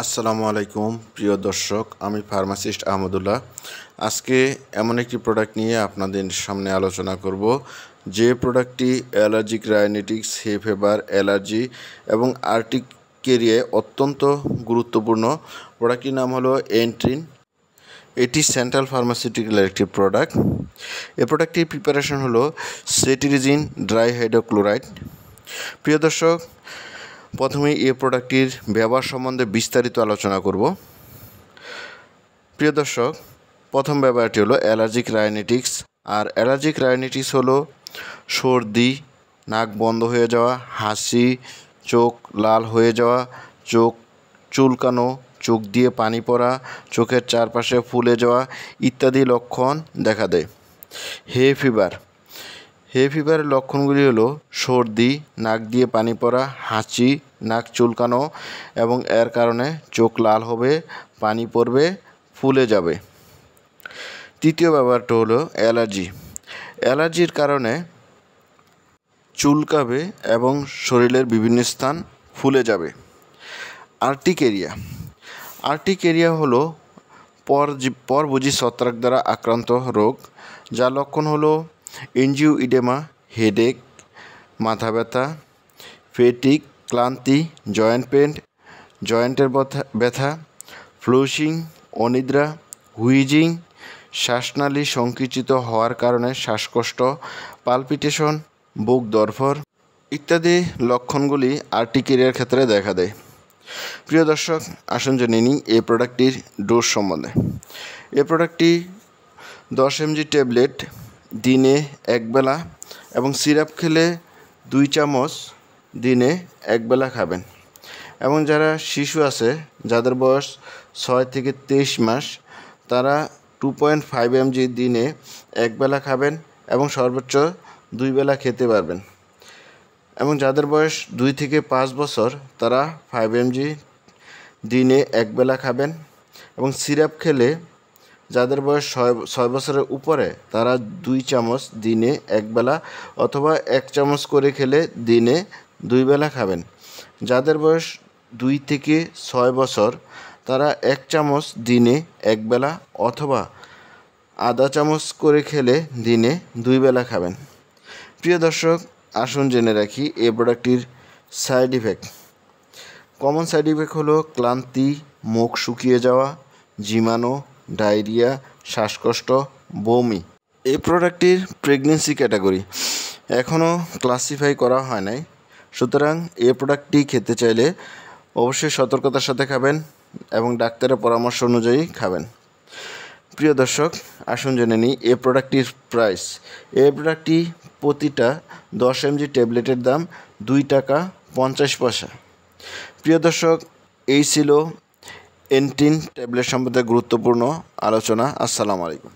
আসসালামু আলাইকুম প্রিয় দর্শক, আমি ফার্মাসিস্ট আহমদুল্লাহ। আজকে এমন একটি প্রোডাক্ট নিয়ে আপনাদের সামনে আলোচনা করব, যে প্রোডাক্টটি অ্যালার্জিক রাইনাইটিস, হে ফিভার, অ্যালার্জি এবং আর্টিকেরিয়ায় অত্যন্ত গুরুত্বপূর্ণ। প্রোডাক্টটির নাম হলো এন্ট্রিন। এটি সেন্ট্রাল ফার্মাসিউটিক্যালের একটি প্রোডাক্ট। এই প্রোডাক্টটির প্রিপারেশন হলো সেটিরিজিন ড্রাই হাইড্রোক্লোরাইড। প্রিয় দর্শক, প্রথমে এই প্রোডাক্টটির ব্যবহার সম্বন্ধে বিস্তারিত আলোচনা করব। প্রিয় দর্শক, প্রথম ব্যবহারটি হলো অ্যালার্জিক রাইনাইটিস। আর অ্যালার্জিক রাইনাইটিস হলো সর্দি, নাক বন্ধ হয়ে যাওয়া, হাঁচি, চোখ লাল হয়ে যাওয়া, চোখ চুলকানো, চোখ দিয়ে পানি পড়া, চোখের চারপাশে ফুলে যাওয়া ইত্যাদি লক্ষণ দেখা দেয়। হে ফিভারের লক্ষণগুলি হলো সর্দি, নাক দিয়ে পানি পড়া, হাঁচি, নাক চুলকানো এবং এর কারণে চোখ লাল হবে, পানি পড়বে, ফুলে যাবে। তৃতীয় ব্যাপারটা হলো অ্যালার্জির কারণে চুলকাবে এবং শরীরের বিভিন্ন স্থান ফুলে যাবে। আর্টিকেরিয়া হলো পরভোজী ছত্রাক দ্বারা আক্রান্ত রোগ, যার লক্ষণ হলো এনজিওইডেমা, হেডেক, মাথা ব্যথা, ফেটিক, ক্লান্তি, জয়েন্ট পেন, জয়েন্টের ব্যথা, ফ্লুশিং, অনিদ্রা, হুইজিং, শ্বাসনালী সংকুচিত হওয়ার কারণে শ্বাসকষ্ট, পালপিটেশন, বুক ধড়ফড় ইত্যাদি লক্ষণগুলি আর্টিকেরিয়ার ক্ষেত্রে দেখা দেয়। প্রিয় দর্শক, আসুন জেনে নিই এই প্রোডাক্টটির ডোজ সম্বন্ধে। এই প্রোডাক্টটি 10 mg ট্যাবলেট দিনে একবেলা এবং সিরাপ খেলে 2 চামচ দিনে একবেলা খাবেন। এবং যারা শিশু আছে, যাদের বয়স 6 থেকে 23 মাস, তারা 2.5 mg দিনে একবেলা খাবেন এবং সর্বোচ্চ 2 বেলা খেতে পারবেন। এবং যাদের বয়স 2 থেকে 5 বছর, তারা 5 mg দিনে একবেলা খাবেন। এবং সিরাপ খেলে যাদের বয়স 6 বছরের উপরে, তারা 2 চামচ দিনে একবেলা অথবা 1 চামচ করে খেলে দিনে 2 বেলা খাবেন। যাদের বয়স 2 থেকে 6 বছর, তারা 1 চামচ দিনে একবেলা অথবা আধা চামচ করে খেলে দিনে 2 বেলা খাবেন। প্রিয় দর্শক, আসুন জেনে রাখি এই প্রোডাক্টটির side effect. Common side effect হলো ক্লান্তি, মুখ শুকিয়ে যাওয়া, ঝিমানো, ডায়রিয়া, শ্বাসকষ্ট, বমি। এই প্রোডাক্টটির প্রেগনেন্সি ক্যাটাগরি এখনও ক্লাসিফাই করা হয় নাই, সুতরাং এই প্রোডাক্টটি খেতে চাইলে অবশ্যই সতর্কতার সাথে খাবেন এবং ডাক্তারের পরামর্শ অনুযায়ী খাবেন। প্রিয় দর্শক, আসুন জেনে নিই এই প্রোডাক্টটির প্রাইস। এই প্রোডাক্টটি প্রতিটা 10 mg ট্যাবলেটের দাম 2 টাকা 50 পয়সা। প্রিয় দর্শক, এই ছিল এন্ট্রিন ট্যাবলেট সম্বন্ধে গুরুত্বপূর্ণ আলোচনা। আসসালামু আলাইকুম।